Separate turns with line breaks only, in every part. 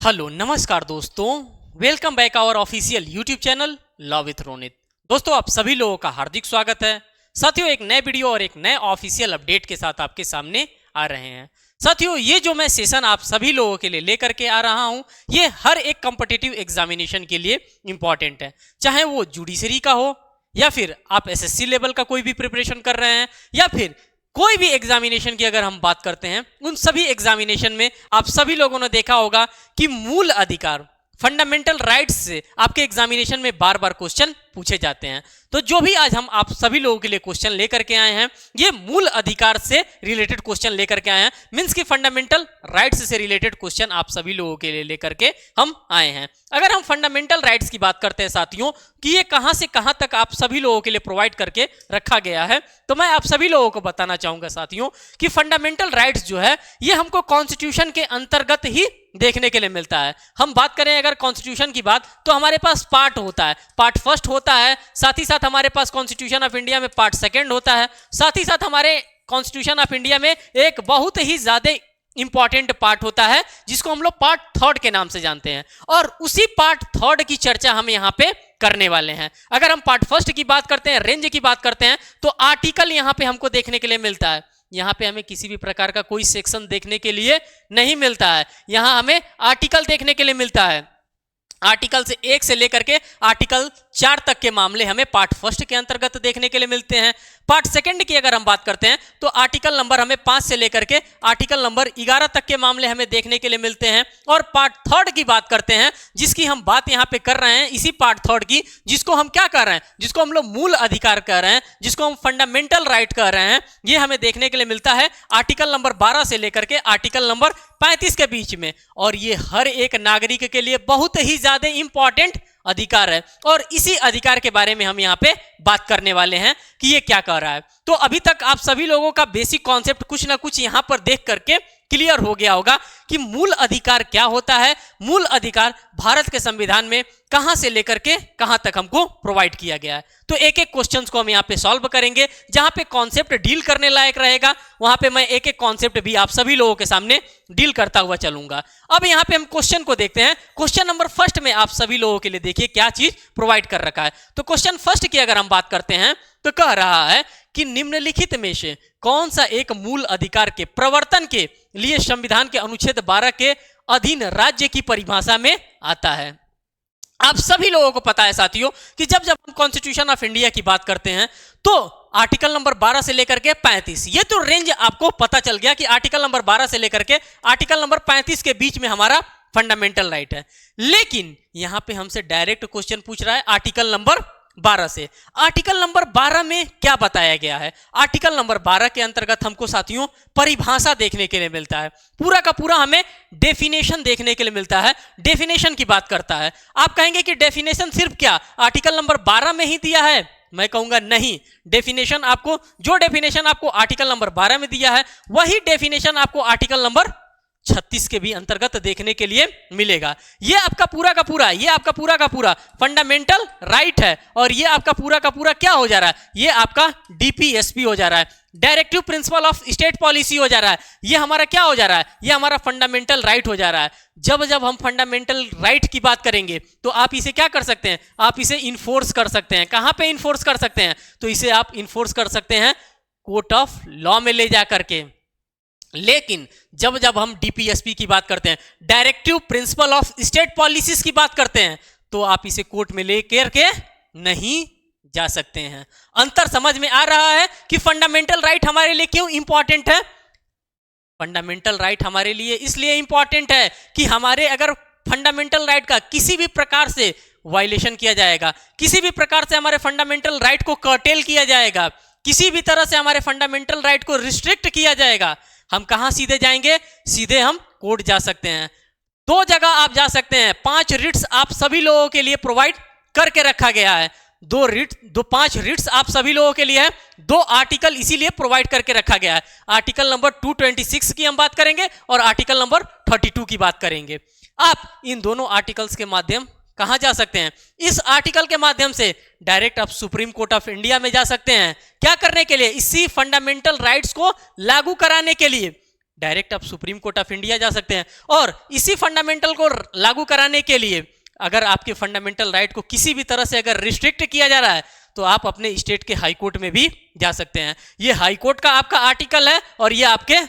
Hello नमस्कार दोस्तों, welcome back our official YouTube channel law with Ronit. दोस्तों आप सभी लोगों का हार्दिक स्वागत है। साथियों एक नए वीडियो और एक नए ऑफिशियल अपडेट के साथ आपके सामने आ रहे हैं। साथियों ये जो मैं सेशन आप सभी लोगों के लिए लेकर के आ रहा हूं, ये हर एक कॉम्पिटिटिव एग्जामिनेशन के लिए इंपॉर्टेंट है, चाहे वो जुडिशरी का हो या फिर आप एसएससी लेवल का कोई भी प्रिपरेशन कर रहे हैं या फिर कोई भी एग्जामिनेशन की अगर हम बात करते हैं। उन सभी एग्जामिनेशन में आप सभी लोगों ने देखा होगा कि मूल अधिकार फंडामेंटल राइट्स से आपके एग्जामिनेशन में बार बार क्वेश्चन पूछे जाते हैं। तो जो भी आज हम आप सभी लोगों के लिए क्वेश्चन लेकर के आए हैं, ये मूल अधिकार से रिलेटेड क्वेश्चन लेकर के आए हैं। मींस की फंडामेंटल राइट्स से रिलेटेड क्वेश्चन आप सभी लोगों के लिए लेकर के हम आए हैं। अगर हम फंडामेंटल राइट्स की बात करते हैं साथियों कि ये कहां से कहां तक आप सभी लोगों के लिए प्रोवाइड करके रखा गया है, तो मैं आप सभी लोगों को बताना चाहूंगा साथियों कि फंडामेंटल राइट्स जो है ये हमको कॉन्स्टिट्यूशन के अंतर्गत ही देखने के लिए मिलता है। हम बात करें अगर कॉन्स्टिट्यूशन की बात, तो हमारे पास पार्ट होता है, पार्ट फर्स्ट होता है, साथ ही साथ हमारे पास कॉन्स्टिट्यूशन ऑफ इंडिया में पार्ट सेकंड होता है, साथ ही साथ हमारे कॉन्स्टिट्यूशन ऑफ इंडिया में एक बहुत ही ज्यादा इंपॉर्टेंट पार्ट होता है जिसको हम लोग पार्ट थर्ड के नाम से जानते हैं। और उसी पार्ट थर्ड की चर्चा हम यहाँ पे करने वाले हैं। अगर हम पार्ट फर्स्ट की बात करते हैं, रेंज की बात करते हैं, तो आर्टिकल यहाँ पे हमको देखने के लिए मिलता है। यहाँ पे हमें किसी भी प्रकार का कोई सेक्शन देखने के लिए नहीं मिलता है, यहाँ हमें आर्टिकल देखने के लिए मिलता है। आर्टिकल से 1 से लेकर के आर्टिकल 4 तक के मामले हमें पार्ट फर्स्ट के अंतर्गत देखने के लिए मिलते हैं। पार्ट सेकंड की अगर हम बात करते हैं तो आर्टिकल नंबर हमें 5 से लेकर के आर्टिकल नंबर 11 तक के मामले हमें देखने के लिए मिलते हैं। और पार्ट थर्ड की बात करते हैं, जिसकी हम बात यहाँ पे कर रहे हैं, इसी पार्ट थर्ड की, जिसको हम क्या कर रहे हैं, जिसको हम लोग मूल अधिकार कह रहे हैं, जिसको हम फंडामेंटल राइट कह रहे हैं, ये हमें देखने के लिए मिलता है आर्टिकल नंबर 12 से लेकर के आर्टिकल नंबर 35 के बीच में। और ये हर एक नागरिक के लिए बहुत ही ज्यादा इंपॉर्टेंट अधिकार है और इसी अधिकार के बारे में हम यहाँ पे बात करने वाले हैं कि ये क्या कह रहा है। तो अभी तक आप सभी लोगों का बेसिक कॉन्सेप्ट कुछ ना कुछ यहाँ पर देख करके क्लियर हो गया होगा कि मूल अधिकार क्या होता है। मूल अधिकार भारत के संविधान में कहां से लेकर के कहां तक हमको प्रोवाइड किया गया है। तो एक एक क्वेश्चंस को हम यहाँ पे सॉल्व करेंगे, जहां पे कॉन्सेप्ट डील करने लायक रहेगा वहां पे मैं एक एक कॉन्सेप्ट भी आप सभी लोगों के सामने डील करता हुआ चलूंगा। अब यहाँ पे हम क्वेश्चन को देखते हैं। क्वेश्चन नंबर फर्स्ट में आप सभी लोगों के लिए देखिए क्या चीज प्रोवाइड कर रखा है। तो क्वेश्चन फर्स्ट की अगर हम बात करते हैं तो कह रहा है कि निम्नलिखित में से कौन सा एक मूल अधिकार के प्रवर्तन के लिए संविधान के अनुच्छेद 12 के अधीन राज्य की परिभाषा में आता है। आप सभी लोगों को पता है साथियों कि जब जब हम कॉन्स्टिट्यूशन ऑफ इंडिया की बात करते हैं तो आर्टिकल नंबर 12 से लेकर के 35, ये तो रेंज आपको पता चल गया कि आर्टिकल नंबर 12 से लेकर के आर्टिकल नंबर 35 के बीच में हमारा फंडामेंटल राइट है। लेकिन यहां पे हमसे डायरेक्ट क्वेश्चन पूछ रहा है आर्टिकल नंबर 12 से। आर्टिकल नंबर 12 में क्या बताया गया है? आर्टिकल नंबर 12 के अंतर्गत हमको साथियों परिभाषा देखने के लिए मिलता है, पूरा का पूरा हमें डेफिनेशन देखने के लिए मिलता है। डेफिनेशन की बात करता है। आप कहेंगे कि डेफिनेशन सिर्फ क्या आर्टिकल नंबर 12 में ही दिया है? मैं कहूंगा नहीं, डेफिनेशन आपको जो डेफिनेशन आपको आर्टिकल नंबर 12 में दिया है वही डेफिनेशन आपको आर्टिकल नंबर 36 के भी अंतर्गत देखने के लिए मिलेगा। ये आपका पूरा का पूरा फंडामेंटल राइट है और ये आपका पूरा का पूरा क्या हो जा रहा है? ये आपका डीपीएसपी हो जा रहा है, directive principle of state policy हो जा रहा है। ये हमारा क्या हो जा रहा है? ये हमारा फंडामेंटल राइट हो जा रहा है। जब जब हम फंडामेंटल राइट की बात करेंगे तो आप इसे क्या कर सकते हैं? आप इसे इन्फोर्स कर सकते हैं। कहां पे इन्फोर्स कर सकते हैं? तो इसे आप इन्फोर्स कर सकते हैं कोर्ट ऑफ लॉ में ले जा करके। लेकिन जब जब हम डीपीएसपी की बात करते हैं, directive principle of state policies की बात करते हैं, तो आप इसे कोर्ट में लेकर के नहीं जा सकते हैं। अंतर समझ में आ रहा है कि फंडामेंटल राइट हमारे लिए क्यों इंपॉर्टेंट है? फंडामेंटल राइट हमारे लिए इसलिए इंपॉर्टेंट है कि हमारे अगर फंडामेंटल राइट का किसी भी प्रकार से वायलेशन किया जाएगा, किसी भी प्रकार से हमारे फंडामेंटल राइट को कर्टेल किया जाएगा, किसी भी तरह से हमारे फंडामेंटल राइट को रिस्ट्रिक्ट किया जाएगा, हम कहां सीधे जाएंगे? सीधे हम कोर्ट जा सकते हैं। 2 जगह आप जा सकते हैं। 5 रिट्स आप सभी लोगों के लिए प्रोवाइड करके रखा गया है। 5 रिट्स आप सभी लोगों के लिए है। 2 आर्टिकल इसीलिए प्रोवाइड करके रखा गया है। आर्टिकल नंबर 226 की हम बात करेंगे और आर्टिकल नंबर 32 की बात करेंगे। आप इन दोनों आर्टिकल्स के माध्यम कहां जा सकते हैं? इस आर्टिकल के माध्यम से डायरेक्ट आप सुप्रीम कोर्ट ऑफ इंडिया में जा सकते हैं। क्या करने के लिए? इसी फंडामेंटल राइट्स को लागू कराने के लिए। डायरेक्ट आप सुप्रीम कोर्ट ऑफ इंडिया जा सकते हैं। और इसी फंडामेंटल को लागू कराने के लिए अगर आपके फंडामेंटल राइट को किसी भी तरह से अगर रिस्ट्रिक्ट किया जा रहा है तो आप अपने स्टेट के हाई कोर्ट में भी जा सकते हैं। ये हाई कोर्ट का आपका आर्टिकल है और ये आपके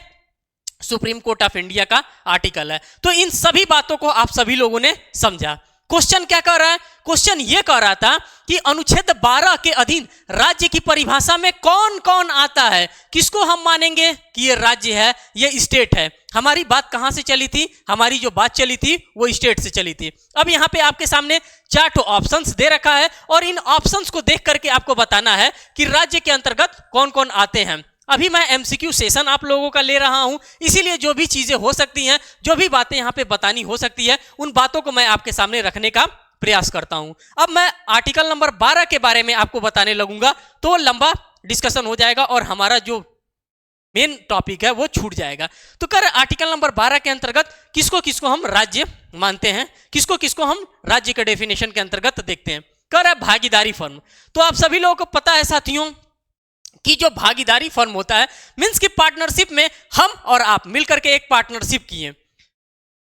सुप्रीम कोर्ट ऑफ इंडिया का आर्टिकल है। तो इन सभी बातों को आप सभी लोगों ने समझा। क्वेश्चन क्या कर रहा है? क्वेश्चन ये कह रहा था कि अनुच्छेद 12 के अधीन राज्य की परिभाषा में कौन कौन आता है, किसको हम मानेंगे कि ये राज्य है, ये स्टेट है। हमारी बात कहां से चली थी? हमारी जो बात चली थी वो स्टेट से चली थी। अब यहां पे आपके सामने 4 ऑप्शंस दे रखा है और इन ऑप्शंस को देख करके आपको बताना है कि राज्य के अंतर्गत कौन कौन आते हैं। अभी मैं एमसीक्यू सेशन आप लोगों का ले रहा हूं, इसीलिए जो भी चीजें हो सकती हैं, जो भी बातें यहां पे बतानी हो सकती है, उन बातों को मैं आपके सामने रखने का प्रयास करता हूं। अब मैं आर्टिकल नंबर 12 के बारे में आपको बताने लगूंगा तो लंबा डिस्कशन हो जाएगा और हमारा जो मेन टॉपिक है वो छूट जाएगा। तो कर आर्टिकल नंबर 12 के अंतर्गत किसको किसको हम राज्य मानते हैं, किसको किसको हम राज्य के डेफिनेशन के अंतर्गत देखते हैं। कर भागीदारी फर्म। तो आप सभी लोगों को पता है साथियों कि जो भागीदारी फर्म होता है मींस की पार्टनरशिप में हम और आप मिलकर के एक पार्टनरशिप किए,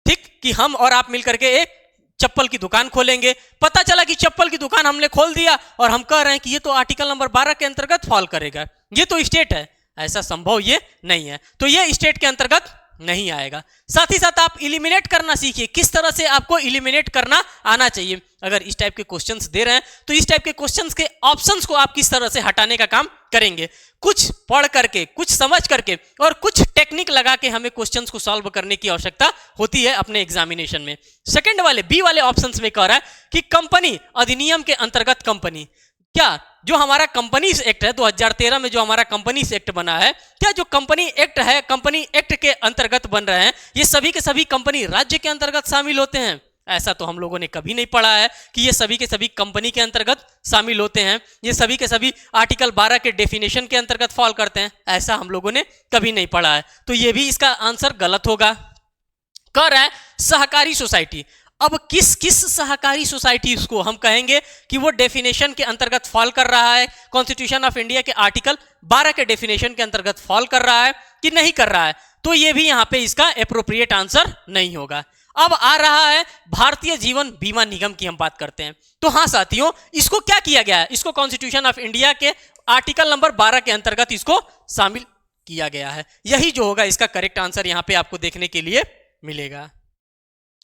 ठीक, कि हम और आप मिलकर के एक चप्पल की दुकान खोलेंगे। पता चला कि चप्पल की दुकान हमने खोल दिया और हम कह रहे हैं कि ये तो आर्टिकल नंबर 12 के अंतर्गत फॉल करेगा, ये तो स्टेट है। ऐसा संभव ये नहीं है, तो ये स्टेट के अंतर्गत नहीं आएगा। साथ ही साथ आप इलिमिनेट करना सीखिए, किस तरह से आपको इलिमिनेट करना आना चाहिए। अगर इस टाइप के क्वेश्चंस दे रहे हैं तो इस टाइप के क्वेश्चंस के ऑप्शंस को आप किस तरह से हटाने का काम करेंगे। कुछ पढ़ करके, कुछ समझ करके और कुछ टेक्निक लगा के हमें क्वेश्चंस को सॉल्व करने की आवश्यकता होती है अपने एग्जामिनेशन में। सेकंड वाले बी वाले ऑप्शंस में कह रहा है कि कंपनी अधिनियम के अंतर्गत कंपनी, क्या जो हमारा कंपनीज एक्ट है 2013 में जो हमारा कंपनीज एक्ट बना है, क्या जो कंपनी एक्ट है, कंपनी एक्ट के अंतर्गत बन रहे हैं, ये सभी के सभी कंपनी राज्य के अंतर्गत शामिल होते हैं? ऐसा तो हम लोगों ने कभी नहीं पढ़ा है कि ये सभी के सभी कंपनी के अंतर्गत शामिल होते हैं, ये सभी के सभी आर्टिकल 12 के डेफिनेशन के अंतर्गत फॉल करते हैं। ऐसा हम लोगों ने कभी नहीं पढ़ा है, तो ये भी इसका आंसर गलत होगा। कह रहा है सहकारी सोसाइटी। अब किस किस सहकारी सोसाइटी को हम कहेंगे कि वो डेफिनेशन के अंतर्गत फॉल कर रहा है, कॉन्स्टिट्यूशन ऑफ इंडिया के आर्टिकल 12 के डेफिनेशन के अंतर्गत फॉल कर रहा है कि नहीं कर रहा है? तो ये भी यहां पे इसका एप्रोप्रिएट आंसर नहीं होगा। अब आ रहा है भारतीय जीवन बीमा निगम की हम बात करते हैं। तो हाँ साथियों, इसको क्या किया गया है? इसको कॉन्स्टिट्यूशन ऑफ इंडिया के आर्टिकल नंबर 12 के अंतर्गत इसको शामिल किया गया है। यही जो होगा इसका करेक्ट आंसर यहां पे आपको देखने के लिए मिलेगा।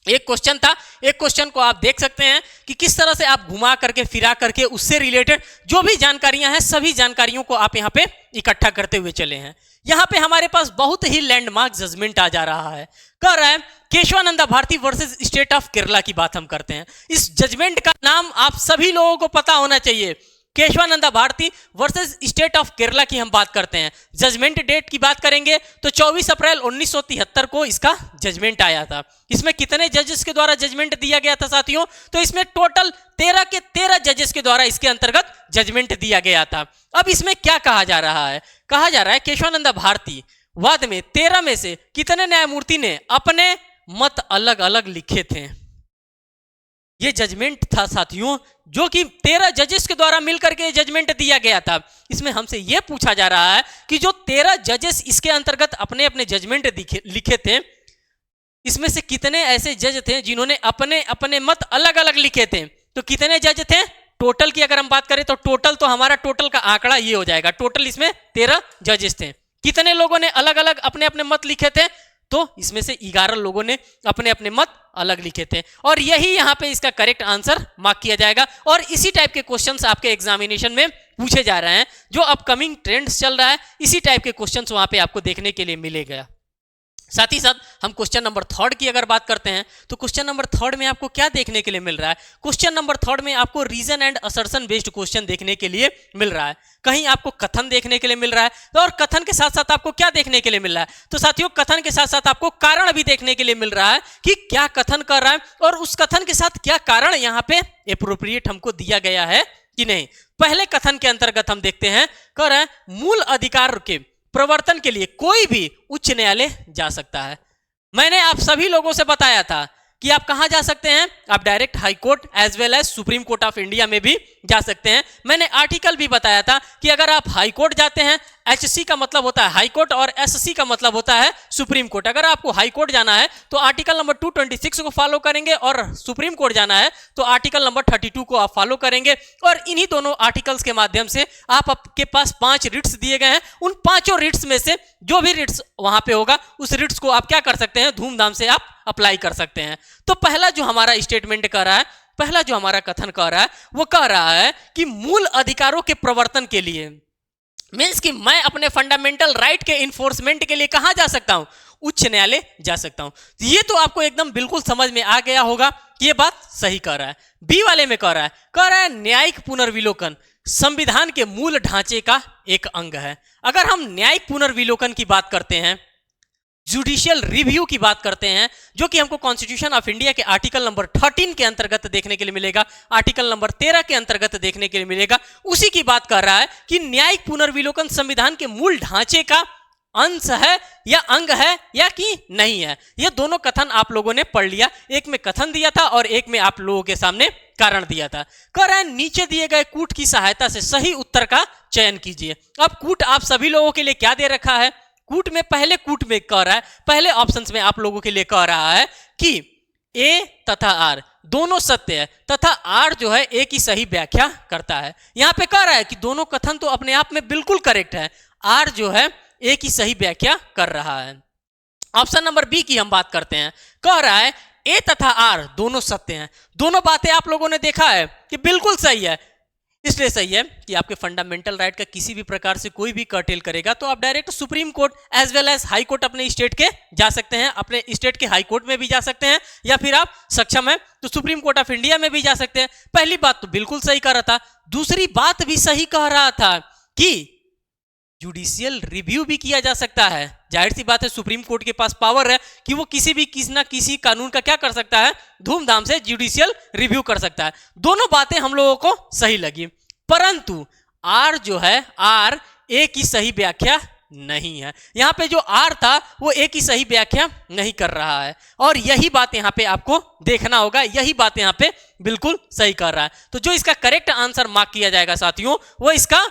एक क्वेश्चन था, एक क्वेश्चन को आप देख सकते हैं कि किस तरह से आप घुमा करके फिरा करके उससे रिलेटेड जो भी जानकारियां हैं सभी जानकारियों को आप यहां पे इकट्ठा करते हुए चले हैं। यहां पे हमारे पास बहुत ही लैंडमार्क जजमेंट आ जा रहा है। कह रहा है Keshavananda Bharati versus state of Kerala की बात हम करते हैं। इस जजमेंट का नाम आप सभी लोगों को पता होना चाहिए। Keshavananda Bharati versus state of Kerala की हम बात करते हैं। जजमेंट डेट की बात करेंगे तो 24 अप्रैल 1973 को इसका जजमेंट आया था। इसमें कितने जजेस के द्वारा जजमेंट दिया गया था साथियों? तो इसमें टोटल 13 के 13 जजेस के द्वारा इसके अंतर्गत जजमेंट दिया गया था। अब इसमें क्या कहा जा रहा है? कहा जा रहा है केशवानंदा भारती वाद में 13 में से कितने न्यायमूर्ति ने अपने मत अलग अलग लिखे थे। ये जजमेंट था साथियों जो कि 13 जजेस के द्वारा मिलकर के जजमेंट दिया गया था। इसमें हमसे यह पूछा जा रहा है कि जो 13 जजेस इसके अंतर्गत अपने अपने जजमेंट लिखे थे, इसमें से कितने ऐसे जज थे जिन्होंने अपने अपने मत अलग अलग लिखे थे। तो कितने जज थे? टोटल की अगर हम बात करें तो टोटल तो हमारा टोटल का आंकड़ा ये हो जाएगा। टोटल इसमें 13 जजेस थे। कितने लोगों ने अलग अलग अपने अपने मत लिखे थे? तो इसमें से 11 लोगों ने अपने अपने मत अलग लिखे थे और यही यहां पे इसका करेक्ट आंसर मार्क किया जाएगा। और इसी टाइप के क्वेश्चंस आपके एग्जामिनेशन में पूछे जा रहे हैं। जो अपकमिंग ट्रेंड्स चल रहा है इसी टाइप के क्वेश्चंस वहां पे आपको देखने के लिए मिलेगा। साथ ही साथ हम क्वेश्चन नंबर 3 की अगर बात करते हैं तो क्वेश्चन नंबर 3 में आपको क्या देखने के लिए मिल रहा है? क्वेश्चन नंबर 3 में आपको reason and assertion based question देखने के लिए मिल रहा है। कहीं आपको कथन देखने के लिए मिल रहा है और कथन के साथ साथ आपको क्या देखने के लिए मिल रहा है? तो साथियों कथन के साथ साथ आपको कारण भी देखने के लिए मिल रहा है कि क्या कथन कर रहा है और उस कथन के साथ क्या कारण यहां पे एप्रोप्रिएट हमको दिया गया है कि नहीं। पहले कथन के अंतर्गत हम देखते हैं, कह रहे हैं मूल अधिकार के प्रवर्तन के लिए कोई भी उच्च न्यायालय जा सकता है। मैंने आप सभी लोगों से बताया था कि आप कहां जा सकते हैं? आप direct high court as well as supreme court of India में भी जा सकते हैं। मैंने आर्टिकल भी बताया था कि अगर आप हाई कोर्ट जाते हैं HC का मतलब होता है हाई कोर्ट और SC का मतलब होता है सुप्रीम कोर्ट। अगर आपको हाई कोर्ट जाना है तो आर्टिकल नंबर 226 को फॉलो करेंगे और सुप्रीम कोर्ट जाना है तो आर्टिकल नंबर 32 को आप फॉलो करेंगे। और इन्हीं दोनों आर्टिकल्स के माध्यम से आपके पास 5 रिट्स दिए गए हैं। उन पांचों रिट्स में से जो भी रिट्स वहां पे होगा उस रिट्स को आप क्या कर सकते हैं, धूमधाम से आप अप्लाई कर सकते हैं। तो पहला जो हमारा स्टेटमेंट कर रहा है, पहला जो हमारा कथन कर रहा है वो कह रहा है कि मूल अधिकारों के प्रवर्तन के लिए, मीन्स कि मैं अपने फंडामेंटल राइट के इन्फोर्समेंट के लिए कहां जा सकता हूं, उच्च न्यायालय जा सकता हूं। ये तो आपको एकदम बिल्कुल समझ में आ गया होगा कि ये बात सही कह रहा है। बी वाले में कह रहा है न्यायिक पुनर्विलोकन संविधान के मूल ढांचे का एक अंग है। अगर हम न्यायिक पुनर्विलोकन की बात करते हैं, जुडिशियल रिव्यू की बात करते हैं, जो कि हमको कॉन्स्टिट्यूशन ऑफ इंडिया के आर्टिकल नंबर 13 के अंतर्गत देखने के लिए मिलेगा, आर्टिकल नंबर 13 के अंतर्गत देखने के लिए मिलेगा, उसी की बात कर रहा है कि न्यायिक पुनर्विलोकन संविधान के मूल ढांचे का अंश है या अंग है या कि नहीं है। यह दोनों कथन आप लोगों ने पढ़ लिया, एक में कथन दिया था और एक में आप लोगों के सामने कारण दिया था। कह रहा है नीचे दिए गए कूट की सहायता से सही उत्तर का चयन कीजिए। अब कूट आप सभी लोगों के लिए क्या दे रखा है, कूट में पहले कूट में कह रहा है, पहले ऑप्शंस में आप लोगों के लिए कह रहा है कि ए तथा आर दोनों सत्य है तथा आर जो है ए की सही व्याख्या करता है। यहां पे कह रहा है कि दोनों कथन तो अपने आप में बिल्कुल करेक्ट है, आर जो है ए की सही व्याख्या कर रहा है। ऑप्शन नंबर बी की हम बात करते हैं, कह रहा है ए तथा आर दोनों सत्य हैं। दोनों बातें आप लोगों ने देखा है कि बिल्कुल सही है, इसलिए सही है कि आपके फंडामेंटल राइट का किसी भी प्रकार से कोई भी कर्टेल करेगा तो आप direct supreme court as well as high court अपने स्टेट के जा सकते हैं, अपने स्टेट के हाई कोर्ट में भी जा सकते हैं, या फिर आप सक्षम हैं तो सुप्रीम कोर्ट ऑफ इंडिया में भी जा सकते हैं। पहली बात तो बिल्कुल सही कह रहा था, दूसरी बात भी सही कह रहा था कि जुडिशियल रिव्यू भी किया जा सकता है। जाहिर सी बात है सुप्रीम कोर्ट के पास पावर है कि वो किसी ना किसी कानून का क्या कर सकता है, धूमधाम से जुडिशियल रिव्यू कर सकता है। दोनों बातें हम लोगों को सही लगी, परंतु आर जो है, आर ए की सही व्याख्या नहीं है। यहां पे जो आर था वो ए की सही व्याख्या नहीं कर रहा है और यही बात यहां पे आपको देखना होगा, यही बात यहां पे बिल्कुल सही कर रहा है। तो जो इसका करेक्ट आंसर मार्क किया जाएगा साथियों, वो इसका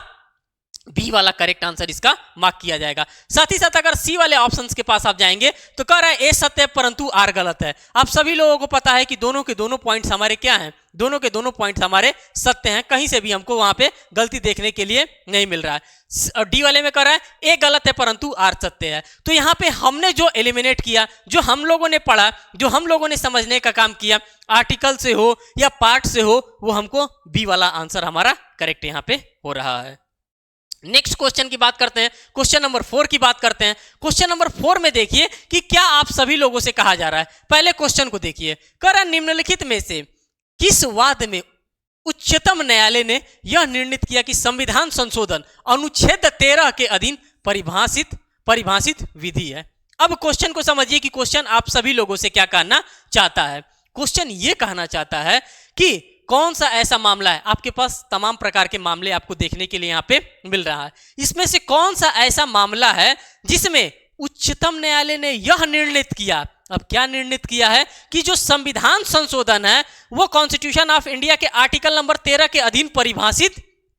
बी वाला करेक्ट आंसर इसका मार्क किया जाएगा। साथ ही साथ अगर सी वाले ऑप्शंस के पास आप जाएंगे तो कह रहा है ए सत्य है परंतु आर गलत है। आप सभी लोगों को पता है कि दोनों के दोनों पॉइंट्स हमारे क्या हैं, दोनों के दोनों पॉइंट्स हमारे सत्य हैं, कहीं से भी हमको वहां पे गलती देखने के लिए नहीं मिल रहा है। डी वाले में कह रहा है ए गलत है परंतु आर सत्य है। तो यहाँ पे हमने जो एलिमिनेट किया, जो हम लोगों ने पढ़ा, जो हम लोगों ने समझने का काम किया, आर्टिकल से हो या पार्ट से हो, वो हमको बी वाला आंसर हमारा करेक्ट यहाँ पे हो रहा है। नेक्स्ट क्वेश्चन की बात करते हैं, क्वेश्चन नंबर 4 की बात करते हैं। क्वेश्चन नंबर 4 में देखिए कि क्या आप सभी लोगों से कहा जा रहा है। पहले क्वेश्चन को देखिए, कह रहा निम्नलिखित में से किस वाद में उच्चतम न्यायालय ने यह निर्णित किया कि संविधान संशोधन अनुच्छेद 13 के अधीन परिभाषित विधि है। अब क्वेश्चन को समझिए कि क्वेश्चन आप सभी लोगों से क्या कहना चाहता है। क्वेश्चन ये कहना चाहता है कि कौन सा ऐसा मामला है, आपके पास तमाम प्रकार के मामले आपको देखने के लिए यहाँ पे मिल रहा है, इसमें से कौन सा ऐसा मामला है जिसमें उच्चतम न्यायालय ने यह निर्णित किया। अब क्या निर्णित किया है कि जो संविधान संशोधन है वो कॉन्स्टिट्यूशन ऑफ इंडिया के आर्टिकल नंबर 13 के अधीन परिभाषित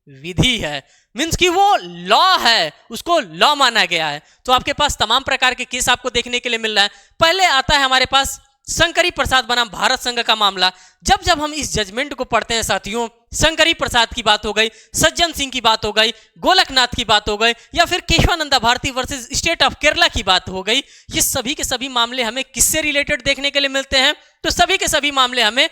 विधि है, मीन्स कि वो लॉ है, उसको लॉ माना गया है। तो आपके पास तमाम प्रकार के केस आपको देखने के लिए मिल रहा है। पहले आता है हमारे पास शंकरी प्रसाद बनाम भारत संघ का मामला। जब हम इस जजमेंट को पढ़ते हैं साथियों, शंकरी प्रसाद की बात हो गई, सज्जन सिंह की बात हो गई, गोलकनाथ की बात हो गई, या फिर Keshavananda Bharati versus state of Kerala की बात हो गई, ये सभी के सभी मामले हमें किससे रिलेटेड देखने के लिए मिलते हैं, तो सभी के सभी मामले हमें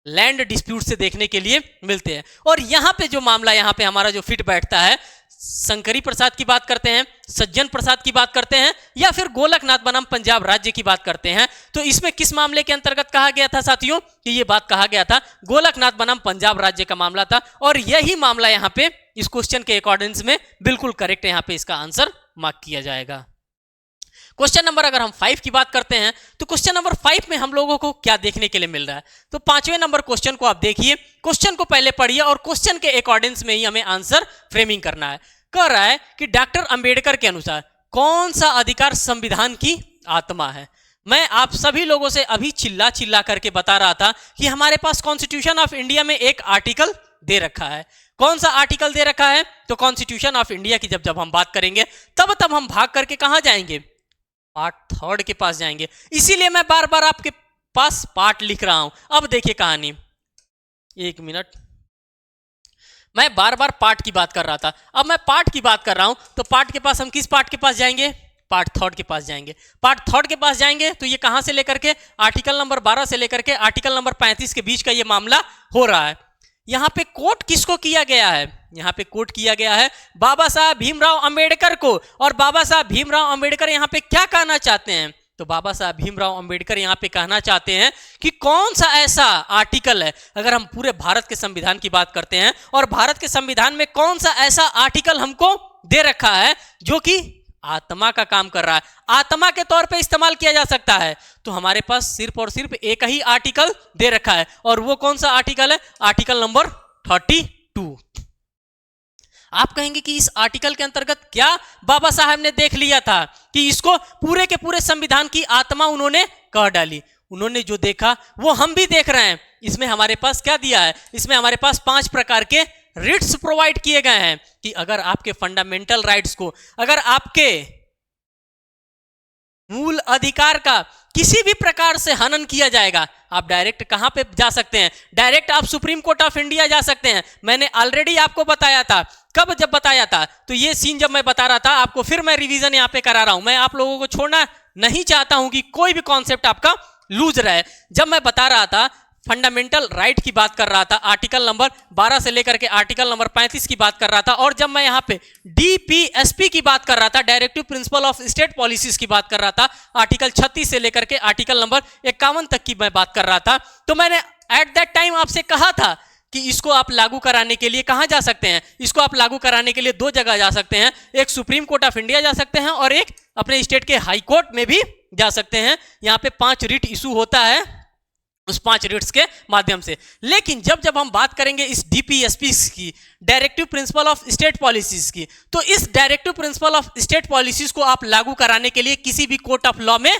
लैंड डिस्प्यूट से देखने के लिए मिलते हैं। और यहां पे जो मामला यहां पे हमारा जो फिट बैठता है, शंकरी प्रसाद की बात करते हैं, सज्जन प्रसाद की बात करते हैं, या फिर गोलकनाथ बनाम पंजाब राज्य की बात करते हैं, तो इसमें किस मामले के अंतर्गत कहा गया था साथियों कि ये बात कहा गया था गोलकनाथ बनाम पंजाब राज्य का मामला था। और यही मामला यहाँ पे इस क्वेश्चन के अकॉर्डिंग्स में बिल्कुल करेक्ट, यहाँ पे इसका आंसर मार्क किया जाएगा। क्वेश्चन नंबर अगर हम 5 की बात करते हैं तो क्वेश्चन नंबर 5 में हम लोगों को क्या देखने के लिए मिल रहा है, तो 5वें नंबर क्वेश्चन को आप देखिए, क्वेश्चन को पहले पढ़िए और क्वेश्चन के अकॉर्डिंग्स में ही हमें आंसर फ्रेमिंग करना है। कह रहा है कि डॉक्टर अंबेडकर के अनुसार कौन सा अधिकार संविधान की आत्मा है। मैं आप सभी लोगों से अभी चिल्ला करके बता रहा था कि हमारे पास कॉन्स्टिट्यूशन ऑफ इंडिया में एक आर्टिकल दे रखा है, कौन सा आर्टिकल दे रखा है? तो कॉन्स्टिट्यूशन ऑफ इंडिया की जब हम बात करेंगे तब हम भाग करके कहां जाएंगे? पार्ट 3 के पास जाएंगे। इसीलिए मैं बार बार आपके पास पार्ट लिख रहा हूं। अब देखिए कहानी, एक मिनट, मैं बार बार पार्ट की बात कर रहा था, अब मैं पार्ट की बात कर रहा हूं, तो पार्ट के पास हम किस पार्ट के पास जाएंगे? पार्ट 3 के पास जाएंगे। पार्ट 3 के पास जाएंगे तो ये कहां से लेकर के, आर्टिकल नंबर 12 से लेकर के आर्टिकल नंबर 35 के बीच का ये मामला हो रहा है। यहां पे कोट किसको किया गया है? यहां पे कोट किया गया है बाबा साहब भीमराव अंबेडकर को। और बाबा साहब भीमराव अंबेडकर यहां पे क्या कहना चाहते हैं? तो बाबा साहब भीमराव अंबेडकर यहां पे कहना चाहते हैं कि कौन सा ऐसा आर्टिकल है, अगर हम पूरे भारत के संविधान की बात करते हैं और भारत के संविधान में कौन सा ऐसा आर्टिकल हमको दे रखा है जो कि आत्मा का काम कर रहा है, आत्मा के तौर पे इस्तेमाल किया जा सकता है। तो हमारे पास सिर्फ और सिर्फ एक ही आर्टिकल दे रखा है, और वो कौन सा आर्टिकल है? Article number 32। आप कहेंगे कि इस आर्टिकल के अंतर्गत क्या बाबा साहब ने देख लिया था कि इसको पूरे के पूरे संविधान की आत्मा उन्होंने कह डाली? उन्होंने जो देखा वो हम भी देख रहे हैं। इसमें हमारे पास क्या दिया है? इसमें हमारे पास 5 प्रकार के रिट्स प्रोवाइड किए गए हैं कि अगर आपके फंडामेंटल राइट्स को, अगर आपके मूल अधिकार का किसी भी प्रकार से हनन किया जाएगा, आप डायरेक्ट कहां पे जा सकते हैं? डायरेक्ट आप सुप्रीम कोर्ट ऑफ इंडिया जा सकते हैं। मैंने ऑलरेडी आपको बताया था। कब? जब बताया था तो ये सीन जब मैं बता रहा था आपको, फिर मैं रिवीजन यहां पे करा रहा हूं। मैं आप लोगों को छोड़ना नहीं चाहता हूं कि कोई भी कॉन्सेप्ट आपका लूज रहे। जब मैं बता रहा था, फंडामेंटल राइट की बात कर रहा था, आर्टिकल नंबर 12 से लेकर के आर्टिकल नंबर 35 की बात कर रहा था, और जब मैं यहां पे डीपीएसपी की बात कर रहा था, directive principle of state policies की बात कर रहा था, आर्टिकल 36 से लेकर के आर्टिकल नंबर 51 तक की मैं बात कर रहा था, तो मैंने एट दैट टाइम आपसे कहा था कि इसको आप लागू कराने के लिए कहां जा सकते हैं? इसको आप लागू कराने के लिए 2 जगह जा सकते हैं, एक सुप्रीम कोर्ट ऑफ इंडिया जा सकते हैं और एक अपने स्टेट के हाई कोर्ट में भी जा सकते हैं। यहां पे 5 रिट इशू होता है, उस 5 रिट्स के माध्यम से। लेकिन जब हम बात करेंगे इस डीपीएसपी की, directive principle of state policies की, तो इस directive principle of state policies को आप लागू कराने के लिए किसी भी कोर्ट ऑफ लॉ में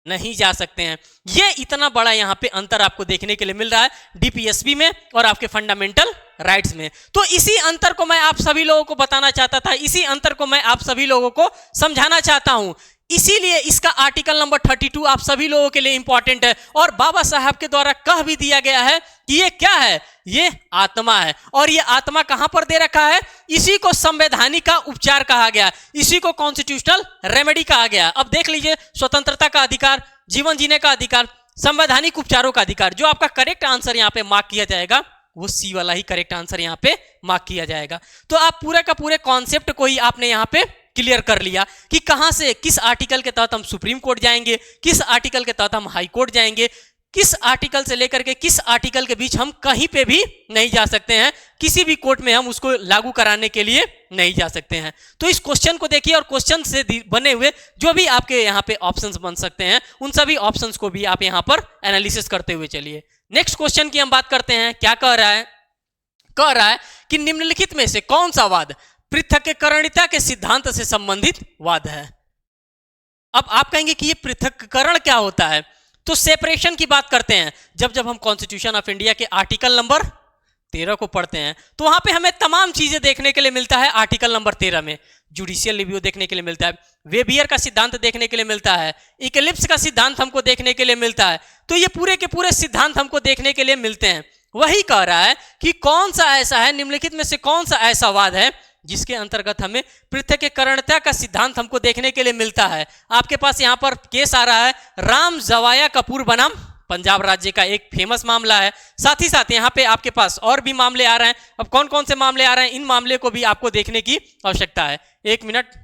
नहीं जा सकते हैं। ये इतना बड़ा यहां पे अंतर आपको देखने के लिए मिल रहा है डीपीएसपी में और आपके फंडामेंटल राइट्स में। तो इसी अंतर को मैं आप सभी लोगों को बताना चाहता था, इसी अंतर को मैं आप सभी लोगों को समझाना चाहता हूं। इसीलिए इसका आर्टिकल नंबर 32 आप सभी लोगों के लिए इंपॉर्टेंट है, और बाबा साहब के द्वारा कह भी दिया गया है कि ये क्या है? ये आत्मा है। और ये आत्मा कहां पर दे रखा है? इसी को संवैधानिक का उपचार कहा गया, इसी को कॉन्स्टिट्यूशनल रेमेडी कहा गया। अब देख लीजिए, स्वतंत्रता का अधिकार, जीवन जीने का अधिकार, संवैधानिक उपचारों का अधिकार। जो आपका करेक्ट आंसर यहां पे मार्क किया जाएगा वो सी वाला ही करेक्ट आंसर यहां पे मार्क किया जाएगा। तो आप पूरे का पूरे कॉन्सेप्ट को ही आपने यहां पे क्लियर कर लिया कि कहां से, किस आर्टिकल के तहत हम सुप्रीम कोर्ट जाएंगे, किस आर्टिकल के तहत हम हाई कोर्ट जाएंगे, किस आर्टिकल से लेकर के किस आर्टिकल के बीच हम कहीं पे भी नहीं जा सकते हैं, किसी भी कोर्ट में हम उसको लागू कराने के लिए नहीं जा सकते हैं। तो इस क्वेश्चन को देखिए, और क्वेश्चन से बने हुए जो भी आपके यहाँ पे ऑप्शंस बन सकते हैं, उन सभी ऑप्शंस को भी आप यहाँ पर एनालिसिस करते हुए चलिए। नेक्स्ट क्वेश्चन की हम बात करते हैं। क्या कह रहा है? कह रहा है कि निम्नलिखित में से कौन सा वाद पृथक्करणिता के सिद्धांत से संबंधित वाद है? अब आप कहेंगे कि ये पृथक्करण क्या होता है? तो सेपरेशन की बात करते हैं। जब हम कॉन्स्टिट्यूशन ऑफ इंडिया के आर्टिकल नंबर 13 को पढ़ते हैं तो वहां पे हमें तमाम चीजें देखने के लिए मिलता है। आर्टिकल नंबर 13 में जुडिशियल रिव्यू देखने के लिए मिलता है, वेबियर का सिद्धांत देखने के लिए मिलता है, इक्लिप्स का सिद्धांत हमको देखने के लिए मिलता है। तो ये पूरे के पूरे सिद्धांत हमको देखने के लिए मिलते हैं। वही कह रहा है कि कौन सा ऐसा है, निम्नलिखित में से कौन सा ऐसा वाद है जिसके अंतर्गत हमें पृथक्करणता का सिद्धांत हमको देखने के लिए मिलता है। आपके पास यहां पर केस आ रहा है राम जवाया कपूर बनाम पंजाब राज्य का, एक फेमस मामला है। साथ ही साथ यहाँ पे आपके पास और भी मामले आ रहे हैं। अब कौन कौन से मामले आ रहे हैं, इन मामले को भी आपको देखने की आवश्यकता है। एक मिनट।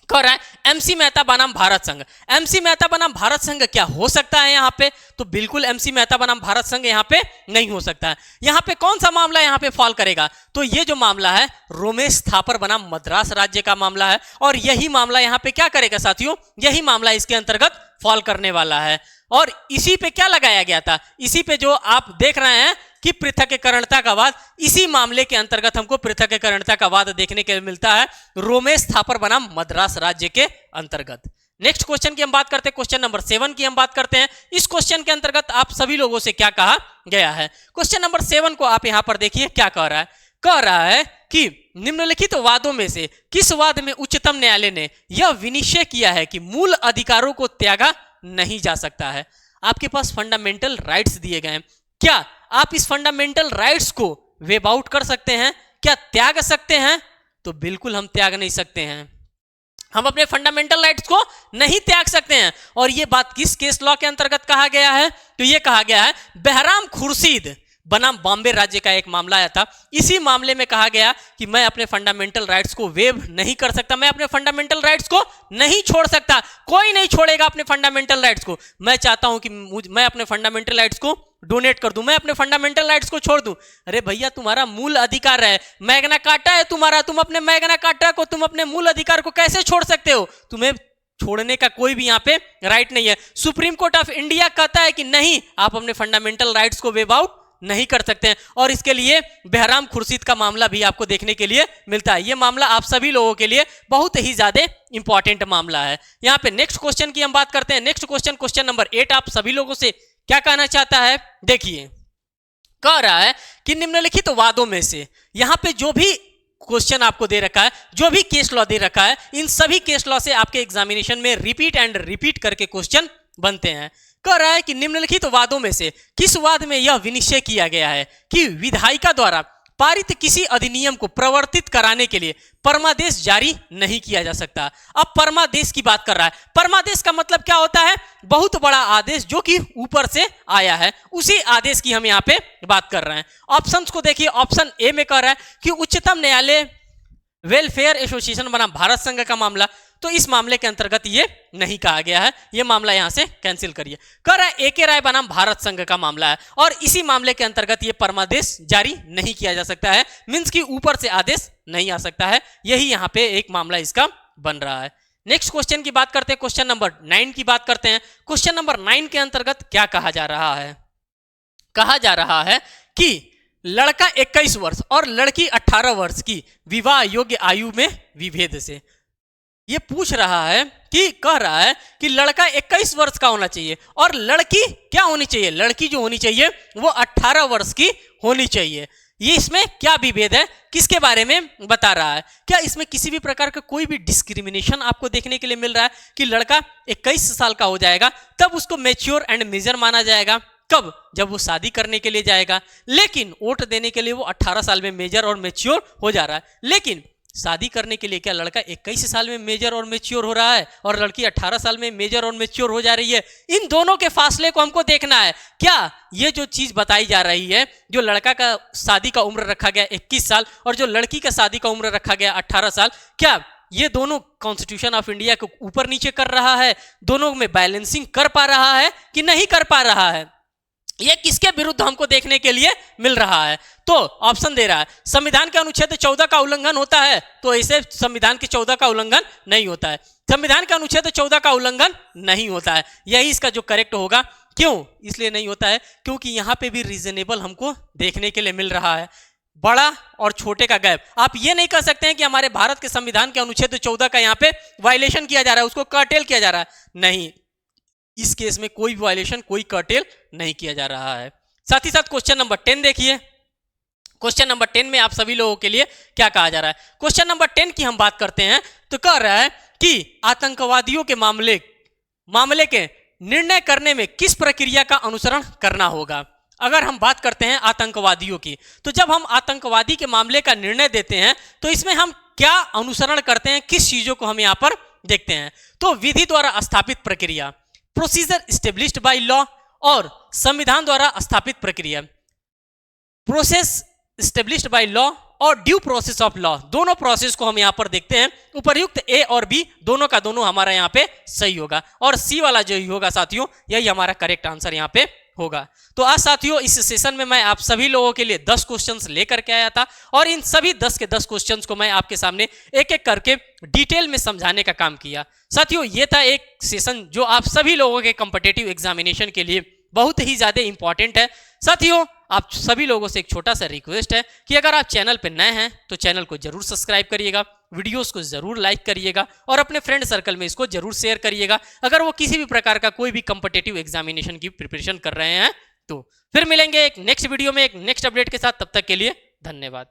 कह रहा है एमसी मेहता बनाम भारत संघ। एमसी मेहता बनाम भारत संघ क्या हो सकता है यहाँ पे? तो बिल्कुल एमसी मेहता बनाम भारत संघ यहाँ पे नहीं हो सकता है। यहाँ पे कौन सा मामला यहाँ पे फॉल करेगा? तो ये जो मामला है रोमेश थापर बनाम मद्रास राज्य का मामला है, और यही मामला यहाँ पे क्या करेगा साथियों? यही मामला इसके अंतर्गत फॉल करने वाला है। और इसी पे क्या लगाया गया था? इसी पे जो आप देख रहे हैं कि पृथक्करणता का वाद, इसी मामले के अंतर्गत हमको पृथक्करणता का वाद देखने के लिए मिलता है रोमेश थापर बनाम मद्रास राज्य के अंतर्गत। नेक्स्ट क्वेश्चन की हम बात करते हैं, क्वेश्चन नंबर 7 की हम बात करते हैं। इस क्वेश्चन के अंतर्गत आप सभी लोगों से क्या कहा गया है? क्वेश्चन नंबर 7 को आप यहां पर देखिए क्या कह रहा है। कह रहा है कि निम्नलिखित वादों में से किस वाद में उच्चतम न्यायालय ने यह विनिश्चय किया है कि मूल अधिकारों को त्यागा नहीं जा सकता है। आपके पास फंडामेंटल राइट्स दिए गए हैं, क्या आप इस फंडामेंटल राइट्स को वेव आउट कर सकते हैं? क्या त्याग सकते हैं? तो बिल्कुल हम त्याग नहीं सकते हैं, हम अपने फंडामेंटल राइट्स को नहीं त्याग सकते हैं। और यह बात किस केस लॉ के अंतर्गत कहा गया है? तो यह कहा गया है बहराम खुर्शीद बनाम बॉम्बे राज्य का एक मामला आया था। इसी मामले में कहा गया कि मैं अपने फंडामेंटल राइट्स को वेव नहीं कर सकता, मैं अपने फंडामेंटल राइट्स को नहीं छोड़ सकता, कोई नहीं छोड़ेगा अपने फंडामेंटल राइट्स को। मैं चाहता हूं कि मैं अपने फंडामेंटल राइट्स को डोनेट कर दूं, मैं अपने फंडामेंटल राइट्स को छोड़ दूं। अरे भैया, तुम्हारा मूल अधिकार है, मैग्ना कार्टा है तुम्हारा, तुम अपने मैग्ना कार्टा को, तुम अपने मूल अधिकार को कैसे छोड़ सकते हो? तुम्हें छोड़ने का कोई भी यहां पे राइट नहीं है। सुप्रीम कोर्ट ऑफ इंडिया कहता है कि नहीं, आप अपने फंडामेंटल राइट्स को वेव आउट नहीं कर सकते हैं। और इसके लिए बहराम खुर्शीद का मामला भी आपको देखने के लिए मिलता है। यह मामला आप सभी लोगों के लिए बहुत ही ज्यादा इंपॉर्टेंट मामला है। यहां पे नेक्स्ट क्वेश्चन की हम बात करते हैं। नेक्स्ट क्वेश्चन, क्वेश्चन नंबर 8, आप सभी लोगों से क्या कहना चाहता है? देखिए, कह रहा है कि निम्नलिखित वादों में से, यहां पे जो भी क्वेश्चन आपको दे रखा है, जो भी केस लॉ दे रखा है, इन सभी केस लॉ से आपके एग्जामिनेशन में रिपीट एंड रिपीट करके क्वेश्चन बनते हैं। कह रहा है कि निम्नलिखित वादों में से किस वाद में यह विनिश्चय किया गया है कि विधायिका द्वारा पारित किसी अधिनियम को प्रवर्तित कराने के लिए परमादेश जारी नहीं किया जा सकता। अब परमादेश की बात कर रहा है। परमादेश का मतलब क्या होता है? बहुत बड़ा आदेश जो कि ऊपर से आया है, उसी आदेश की हम यहाँ पे बात कर रहे हैं। ऑप्शंस को देखिए, ऑप्शन ए में कह रहा है कि उच्चतम न्यायालय वेलफेयर एसोसिएशन बनाम भारत संघ का मामला, तो इस मामले के अंतर्गत ये नहीं कहा गया है, ये मामला यहां से कैंसिल करिए। कह रहा है एके राय बनाम भारत संघ का मामला है और इसी मामले के अंतर्गत ये परमादेश जारी नहीं किया जा सकता है, मींस कि ऊपर से आदेश नहीं आ सकता है। यही यहां पे एक मामला इसका बन रहा है। नेक्स्ट क्वेश्चन की बात करते हैं, क्वेश्चन नंबर 9 की बात करते हैं। क्वेश्चन नंबर 9 के अंतर्गत क्या कहा जा रहा है? कहा जा रहा है कि लड़का 21 वर्ष और लड़की 18 वर्ष की विवाह योग्य आयु में विभेद से, ये पूछ रहा है कि कह रहा है कि लड़का 21 वर्ष का होना चाहिए और लड़की क्या होनी चाहिए? लड़की जो होनी चाहिए वो 18 वर्ष की होनी चाहिए। ये इसमें क्या विभेद है, किसके बारे में बता रहा है? क्या इसमें किसी भी प्रकार का कोई भी डिस्क्रिमिनेशन आपको देखने के लिए मिल रहा है कि लड़का 21 साल का हो जाएगा तब उसको मैच्योर एंड मेजर माना जाएगा? कब? जब वो शादी करने के लिए जाएगा। लेकिन वोट देने के लिए वो 18 साल में मेजर और मैच्योर हो जा रहा है, लेकिन शादी करने के लिए क्या लड़का 21 साल में मेजर और मैच्योर हो रहा है और लड़की 18 साल में मेजर और मैच्योर हो जा रही है? इन दोनों के फासले को हमको देखना है। क्या ये जो चीज बताई जा रही है, जो लड़का का शादी का उम्र रखा गया 21 साल और जो लड़की का शादी का उम्र रखा गया 18 साल, क्या ये दोनों कॉन्स्टिट्यूशन ऑफ इंडिया को ऊपर नीचे कर रहा है? दोनों में बैलेंसिंग कर पा रहा है कि नहीं कर पा रहा है? ये किसके विरुद्ध हमको देखने के लिए मिल रहा है? तो ऑप्शन दे रहा है संविधान के अनुच्छेद 14 का उल्लंघन होता है, तो ऐसे संविधान के 14 का उल्लंघन नहीं होता है। संविधान के अनुच्छेद 14 का उल्लंघन नहीं होता है, यही इसका जो करेक्ट होगा। क्यों इसलिए नहीं होता है? क्योंकि यहां पे भी रीजनेबल हमको देखने के लिए मिल रहा है। बड़ा और छोटे का गैप, आप ये नहीं कह सकते हैं कि हमारे भारत के संविधान के अनुच्छेद 14 का यहाँ पे वायलेशन किया जा रहा है, उसको कर्टेल किया जा रहा है। नहीं, इस केस में कोई वायलेशन, कोई कर्टेल नहीं किया जा रहा है। साथ ही साथ क्वेश्चन नंबर 10 देखिए। क्वेश्चन नंबर 10 में आप सभी लोगों के लिए क्या कहा जा रहा है? क्वेश्चन नंबर 10 की हम बात करते हैं तो कह रहा है कि आतंकवादियों के मामले के निर्णय करने में किस प्रक्रिया का अनुसरण करना होगा। अगर हम बात करते हैं आतंकवादियों की, तो जब हम आतंकवादी के मामले का निर्णय देते हैं तो इसमें हम क्या अनुसरण करते हैं, किस चीजों को हम यहां पर देखते हैं? तो विधि द्वारा स्थापित प्रक्रिया, प्रोसीजर स्टेब्लिश्ड बाय लॉ, और संविधान द्वारा स्थापित प्रक्रिया, प्रोसेस स्टेब्लिश्ड बाय लॉ और ड्यू प्रोसेस ऑफ लॉ। दोनों प्रोसेस को हम यहां पर देखते हैं। उपर्युक्त ए और बी दोनों का दोनों हमारा यहां पे सही होगा और सी वाला जो ही होगा साथियों, यही हमारा करेक्ट आंसर यहां पे होगा। तो आज साथियों इस सेशन में मैं आप सभी लोगों के लिए 10 क्वेश्चंस लेकर के आया था और इन सभी 10 के 10 क्वेश्चंस को मैं आपके सामने एक एक करके डिटेल में समझाने का काम किया। साथियों ये था एक सेशन जो आप सभी लोगों के कॉम्पिटिटिव एग्जामिनेशन के लिए बहुत ही ज्यादा इंपॉर्टेंट है। साथियों आप सभी लोगों से एक छोटा सा रिक्वेस्ट है कि अगर आप चैनल पर नए हैं तो चैनल को जरूर सब्सक्राइब करिएगा, वीडियोस को जरूर लाइक करिएगा और अपने फ्रेंड सर्कल में इसको जरूर शेयर करिएगा अगर वो किसी भी प्रकार का कोई भी कॉम्पिटिटिव एग्जामिनेशन की प्रिपरेशन कर रहे हैं तो। फिर मिलेंगे एक नेक्स्ट वीडियो में एक नेक्स्ट अपडेट के साथ, तब तक के लिए धन्यवाद।